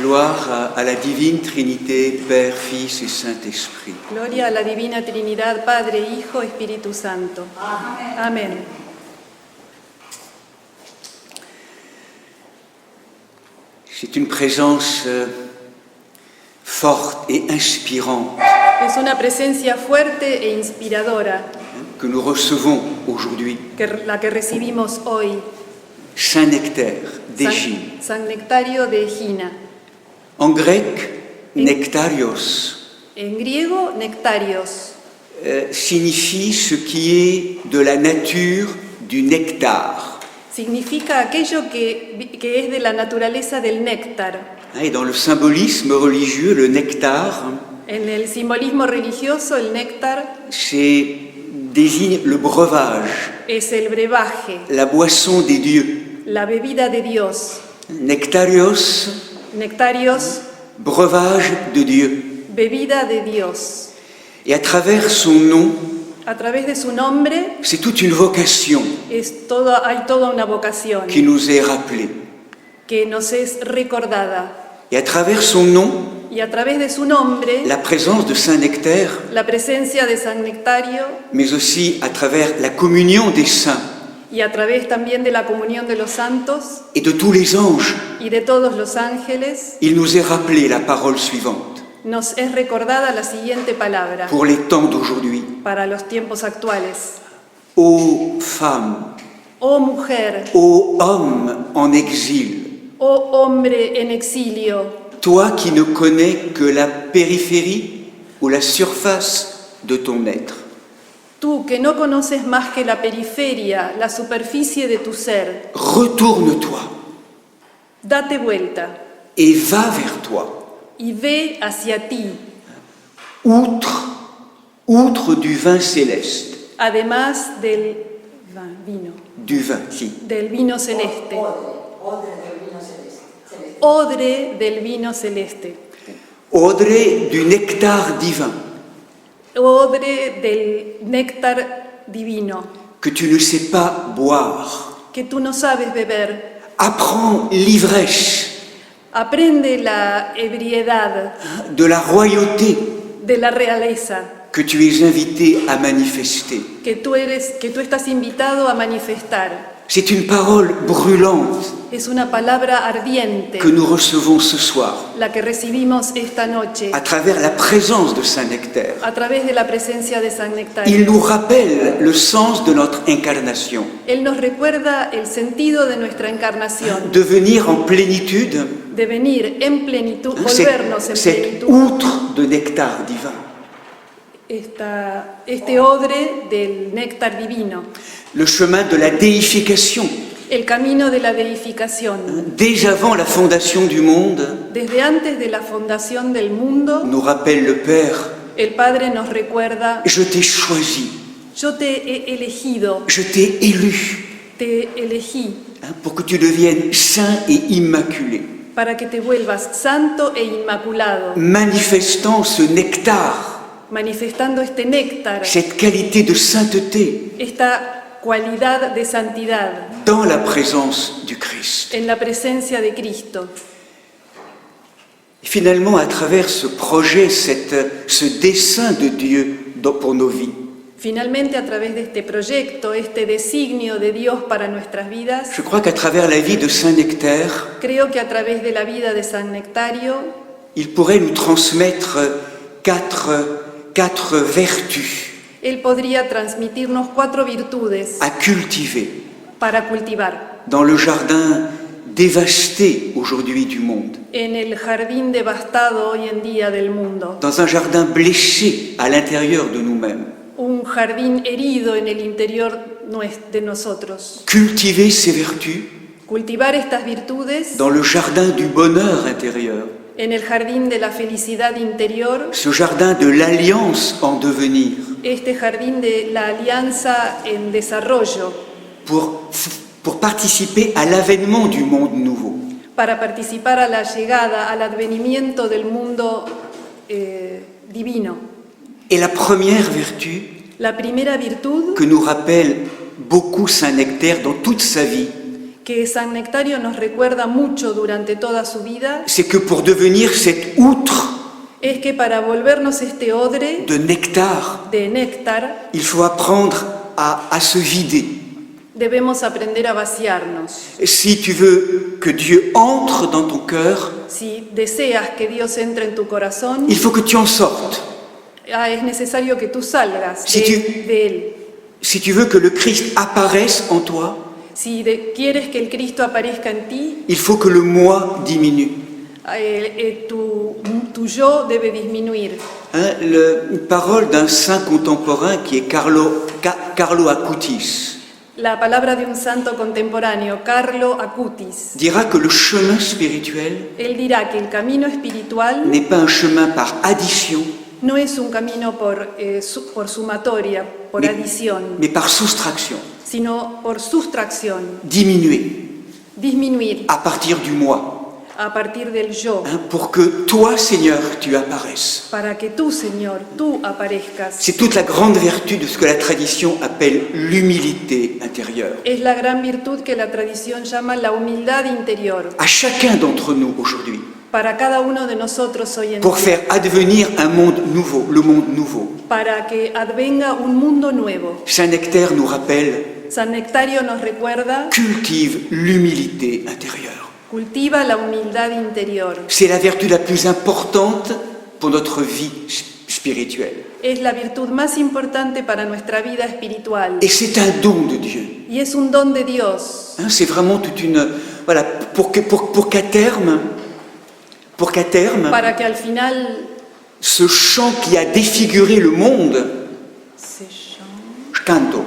Gloire à la divine Trinité, Père, Fils et Saint-Esprit. Gloria a la Divina Trinidad, Padre, Hijo, Espíritu Santo. Amén. C'est une présence forte et inspirante Es una presencia fuerte e inspiradora que nous recevons aujourd'hui. la que recibimos hoy. Saint Nectaire d'Égine. San Nectario de Egina. En grec, nectarios En griego, nectarios. signifie ce qui est de la nature du nectar. Significa aquello que es de la naturaleza del néctar. Et dans le symbolisme religieux, le nectar, En el simbolismo religioso, el néctar désigne le breuvage, es el brebaje, la boisson des dieux. la bebida de Dios. Nectarios, Nectarios, breuvage de Dieu. bebida de Dios. Et à travers son nom, A través de su nombre c'est toute une vocation hay toda una vocación qui nous est rappelée. que nos es recordada. Et à travers son nom, Y a través de su nombre, la présence de Saint Nectaire, la presencia de San Nectario, mais aussi à travers la communion des saints y a través también de la comunión de los santos et de tous les anges, y de todos los ángeles, il nous est rappelé la parole suivante nos es recordada la siguiente palabra pour les temps d'aujourd'hui. para los tiempos actuales. Ô femme, Oh mujer, ô homme en exil, oh hombre en exilio, toi qui ne connais que la périphérie ou la surface de ton être, tú que no conoces más que la periferia, la superficie de tu ser, retourne-toi date vuelta et va vers toi, y ve hacia ti, outre du vin céleste, además del du vin, si, vino celeste, odre del vino celeste, odre du nectar divin odre del néctar divino, que tu ne sais pas boire. que tú no sabes beber. Apprends l'ivresse Aprende la ebriedad de la royauté de la realeza que tu es invité à manifester. que tú estás invitado a manifestar. C'est une parole brûlante Es una palabra ardiente que nous recevons ce soir la que recibimos esta noche à travers la présence de Saint Nectaire. a través de la presencia de San Nectario. Il nous rappelle le sens de notre incarnation, Él nos recuerda el sentido de nuestra encarnación, de venir en plénitude, de venir en plenitud, volvernos en cet plenitud. outre de nectar divin. Este odre del néctar divino, Le chemin de la déification. el camino de la deificación. Dès avant la fondation du monde, Desde antes de la fundación del mundo, nous rappelle le Père, el Padre nos recuerda: je t'ai choisi, yo te he elegido, je t'ai élu, te elegí pour que tu deviennes saint et immaculé, para que te vuelvas santo e inmaculado, manifestant ce nectar, manifestando este néctar, cette qualité de sainteté esta cualidad de santidad dans la présence du Christ. en la presencia de Cristo. Et finalement, à travers ce projet, ce dessein de Dieu pour nos vies, Finalmente, a través de este proyecto, este designio de Dios para nuestras vidas, je crois qu'à travers la vie de Saint Nectaire, creo que a través de la vida de San Nectario, il pourrait nous transmettre quatre vertus Él podría transmitirnos 4 virtudes à cultiver para cultivar dans le jardin dévasté aujourd'hui du monde, en el jardín devastado hoy en día del mundo, dans un jardin blessé à l'intérieur de nous-mêmes. un jardín herido en el interior de nosotros. Cultiver ces vertus Cultivar estas virtudes dans le jardin du bonheur intérieur, en el jardín de la felicidad interior, ce jardin de l'alliance en devenir, este jardín de la alianza en desarrollo, pour participer à l'avènement du monde nouveau. para participar a la llegada, al advenimiento del mundo divino. Et la première vertu La primera virtud que nous rappelle beaucoup Saint Nectaire dans toute sa vie, que San Nectario nos recuerda mucho durante toda su vida c'est que pour devenir cette outre es que para volvernos este odre de nectar, de néctar il faut apprendre à se vider. debemos aprender a vaciarnos. Si tu veux que Dieu entre dans ton cœur, Si deseas que Dios entre en tu corazón, il faut que tu en sortes. es necesario que tú salgas Si de Él. Si tu veux que le Christ apparaisse en toi, Si quieres que el Cristo aparezca en ti, il faut que le moi diminue. tu yo debe disminuir. Une parole d'un saint contemporain qui est Carlo Acutis La palabra de un santo contemporáneo, Carlo Acutis, dira que le chemin spirituel él dirá que el camino espiritual n'est pas un chemin par addition, no es un camino por sumatoria, por adición, mais par soustraction, sino por sustracción, diminuer disminuir à partir du moi, a partir del yo, pour que toi, Seigneur, tu apparaisses. para que tú, Señor, tú aparezcas. C'est toute la grande vertu de ce que la tradition appelle l'humilité intérieure. Es la gran virtud que la tradición llama la humildad interior, À chacun d'entre nous aujourd'hui, para cada uno de nosotros hoy en pour día, faire advenir un monde nouveau, le monde nouveau. para que advenga un mundo nuevo. Saint Nectaire nous rappelle, San Nectario nos recuerda, cultive l'humilité intérieure. cultiva la humildad interior. C'est la vertu la plus importante pour notre vie spirituelle. Es la virtud más importante para nuestra vida espiritual Et c'est un don de Dieu. y es un don de Dios. C'est vraiment toute une... Voilà, pour qu'à terme, Para que al final ce chant qui a défiguré le monde, canto,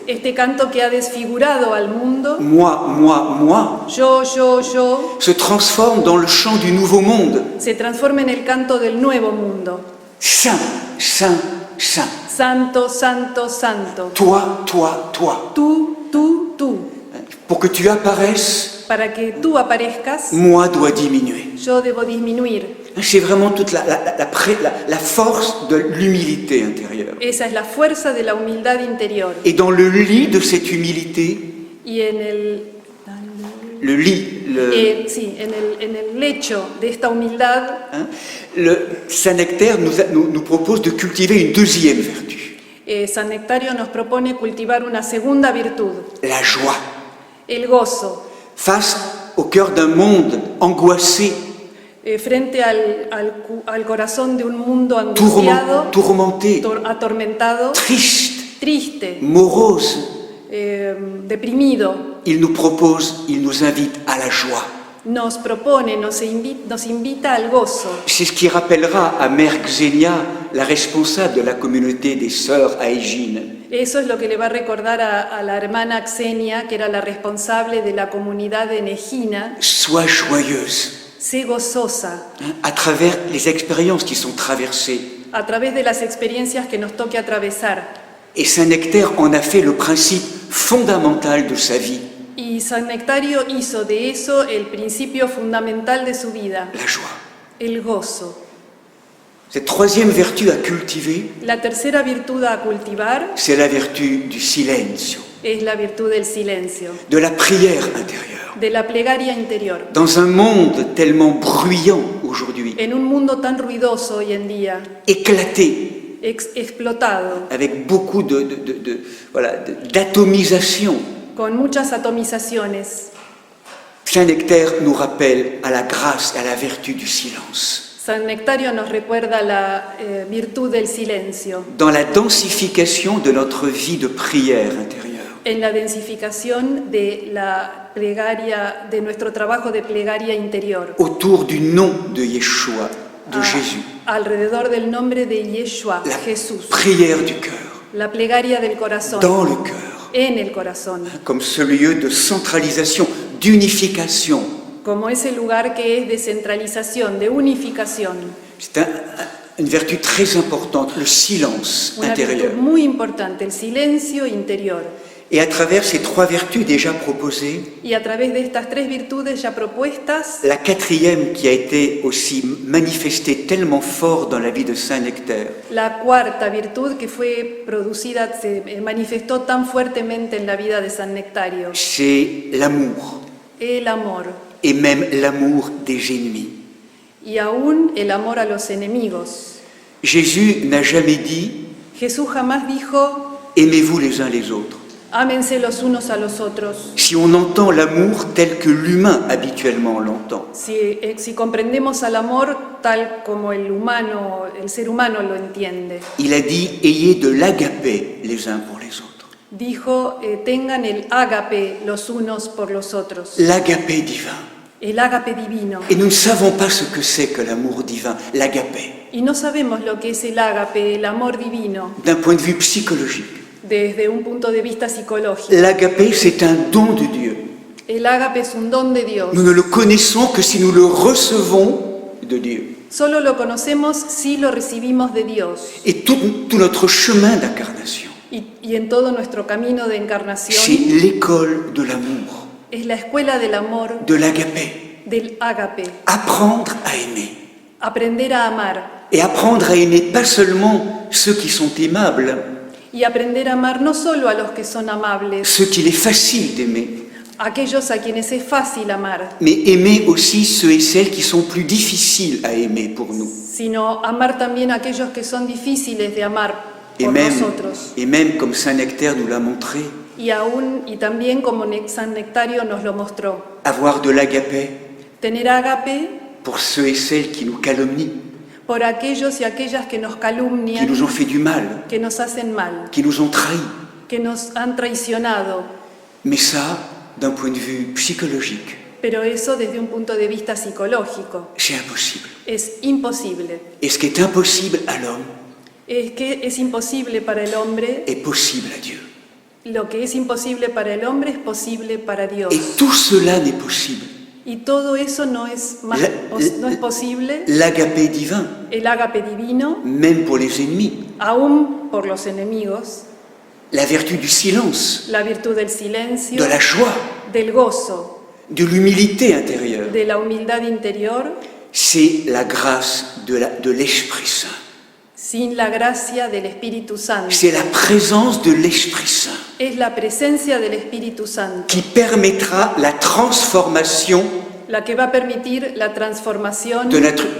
este canto que ha desfigurado al mundo, moi, yo, se transforme dans le chant du nouveau monde. se transforma en el canto del nuevo mundo. Saint, saint, saint. Santo, santo, santo. Toi. Tú. Pour que tu apparaisses, Para que tú aparezcas, moi doit diminuer. yo debo disminuir. C'est vraiment toute la force de l'humilité intérieure. Esa es la fuerza de la humildad interior. Et dans le lit de cette humilité, Y en el en el lecho de esta humildad, le Saint Nectaire nous propose de cultiver une deuxième vertu, San Nectario nos propone cultivar una segunda virtud, la joie. el gozo. Face au cœur d'un monde angoissé, Frente al corazón de un mundo angustiado, tourmenté, atormentado, triste, morose, deprimido, il nous invite à la joie. nos propone, nos invita al gozo. C'est ce qui rappellera à Mère Xenia, la responsable de la communauté des sœurs à Égine. Eso es lo que le va a recordar a la hermana Xenia, que era la responsable de la comunidad de Negina. Sois joyeuse. Sé gozosa. À travers les expériences qui sont traversées. A través de las experiencias que nos toque atravesar. Et Saint Nectaire en a fait le principe fondamental de sa vie. Y San Nectario hizo de eso el principio fundamental de su vida. La joie. El gozo. Cette troisième vertu à cultiver, La tercera virtud a cultivar c'est la vertu du silencio, es la virtud del silencio, de la prière intérieure. de la plegaria interior. Dans un monde tellement bruyant aujourd'hui, En un mundo tan ruidoso hoy en día, éclaté, explotado, avec beaucoup d'atomisation, con muchas atomizaciones, Saint Nectaire nous rappelle à la grâce et à la vertu du silence. San Nectario nos recuerda la virtud del silencio, Dans la densification de notre vie de prière intérieure. en la densificación de la plegaria, de nuestro trabajo de plegaria interior, Autour du nom de Yeshua, de Jésus. alrededor del nombre de Yeshua, La Jesús, prière du cœur, la plegaria del corazón, dans le cœur, en el corazón, comme ce lieu de centralisation, d'unification. como ese lugar que es de centralización, de unificación. C'est une vertu très importante, le silence Una intérieur. virtud muy importante, el silencio interior. Et à travers ces trois vertus déjà proposées, Y a través de estas tres virtudes ya propuestas, la quatrième qui a été aussi manifestée tellement fort dans la vie de Saint Nectaire, la cuarta virtud que fue producida, se manifestó tan fuertemente en la vida de San Nectario, c'est l'amour, el amor, et même l'amour des ennemis. y aún el amor a los enemigos. Jésus n'a jamais dit Jesús jamás dijo, « aimez-vous les uns les autres ». ámense los unos a los otros. Si on entend l'amour tel que l'humain habituellement l'entend, Si comprendemos al amor tal como el ser humano lo entiende, il a dit « ayez de l'agapé les uns pour les autres ». dijo, tengan el ágape los unos por los otros, L'agapé divin. el ágape divino. Et nous ne savons pas ce que c'est que l'amour divin, l'agapé, Y no sabemos lo que es el ágape, el amor divino, d'un point de vue psychologique. desde un punto de vista psicológico. L'agapé, c'est un don de Dieu. El ágape es un don de Dios. Nous ne le connaissons que si nous le recevons de Dieu. Solo lo conocemos si lo recibimos de Dios. Et tout notre chemin d'incarnation, Y en todo nuestro camino de c'est encarnación l'école de l'amour, es la escuela del amor, de l'agapé. del ágape. Apprendre à aimer. Aprender a amar. Et apprendre à aimer pas seulement ceux qui sont aimables, Y aprender a amar no solo a los que son amables, ceux qu'il est facile d'aimer, aquellos a quienes es fácil amar, mais aimer aussi ceux et celles qui sont plus difficiles à aimer pour nous. sino amar también a aquellos que son difíciles de amar por nosotros. Et même comme Saint Nectaire nous l'a montré, Y también como San Nectario nos lo mostró, avoir de l'agapé tener ágape pour ceux et celles qui nous calomnient, por aquellos y aquellas que nos qui calumnian, nous ont fait du mal, que nos hacen mal, qui nous ont trahis. que nos han traicionado, Mais ça, d'un point de vue psychologique, pero eso desde un punto de vista psicológico c'est impossible. es imposible. Et ce qui est impossible à l'homme Es que es imposible para el hombre, est possible à Dieu. lo que es imposible para el hombre es posible para Dios. Et tout cela n'est possible. Y todo eso no es posible, L'agapé divin, el ágape divino, même pour les ennemis, aún por los enemigos, la vertu du silence, la virtud del silencio, de la joie, del gozo, de l'humilité intérieure, de la humildad interior, c'est la grâce de l'Esprit Saint. sin la gracia del Espíritu Santo. C'est la présence de l'Esprit Saint Es la presencia del Espíritu Santo qui permettra la transformation la que va a permitir la transformación de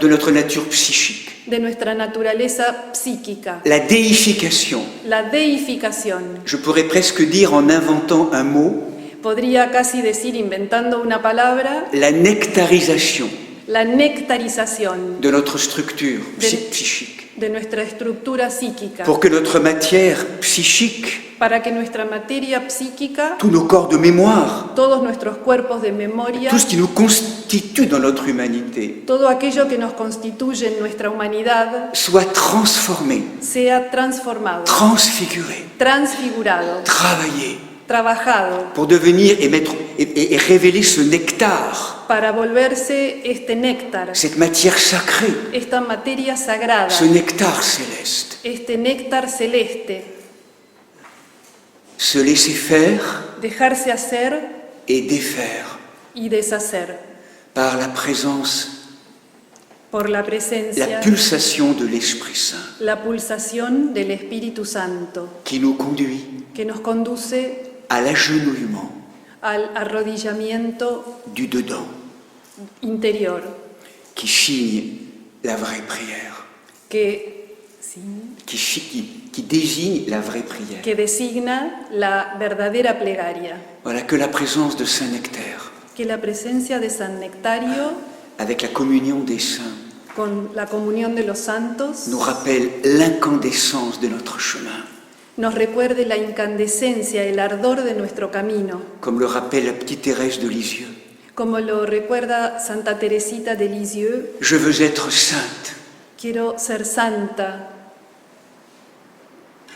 notre nature psychique, de nuestra naturaleza psíquica, la déification. la deificación. Je pourrais presque dire en inventant un mot, Podría casi decir, inventando una palabra, la nectarisation la nectarización de notre structure psychique, de nuestra estructura psíquica, pour que notre matière psychique, para que nuestra materia psíquica, tous nos corps de mémoire, todos nuestros cuerpos de memoria, tout ce qui nous constitue dans notre humanité, todo aquello que nos constituye en nuestra humanidad, soit transformé, sea transformado, transfiguré, transfigurado, travaillé, trabajado, pour devenir et révéler ce nectar, para volverse este néctar, cette matière sacrée, esta materia sagrada, ce nectar céleste. este néctar celeste, Se laisser faire dejarse hacer et défaire y deshacer par la présence, por la la presencia, pulsation de l'Esprit Saint la pulsación del Espíritu Santo, qui nous conduit que nos conduce à l'agenouillement al arrodillamiento du dedans, interior, qui signe la vraie prière, que, sí, qui désigne la vraie prière. que designa la verdadera plegaria. Voilà que la présence de Saint Nectaire, Que la presencia de San Nectario, avec la communion des saints, con la comunión de los santos, nous rappelle l'incandescence de notre chemin, nos recuerde la incandescencia, el ardor de nuestro camino, comme le rappelle la petite Thérèse de Lisieux. como lo recuerda Santa Teresita de Lisieux. Je veux être sainte, Quiero ser santa,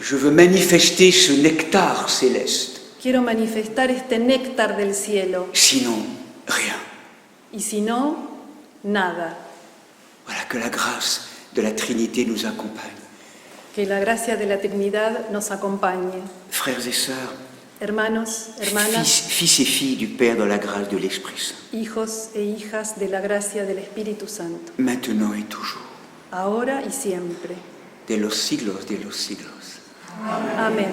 je veux manifester ce nectar céleste, quiero manifestar este néctar del cielo, sinon rien. y si no, nada. Voilà que la grâce de la Trinité nous accompagne. Que la gracia de la Trinidad nos acompañe. Frères et sœurs, Hermanos, hermanas, fils et filles du Père dans la grâce de l'Esprit Saint, hijos e hijas de la gracia del Espíritu Santo, maintenant et toujours, ahora y siempre. de los siglos de los siglos. Amén.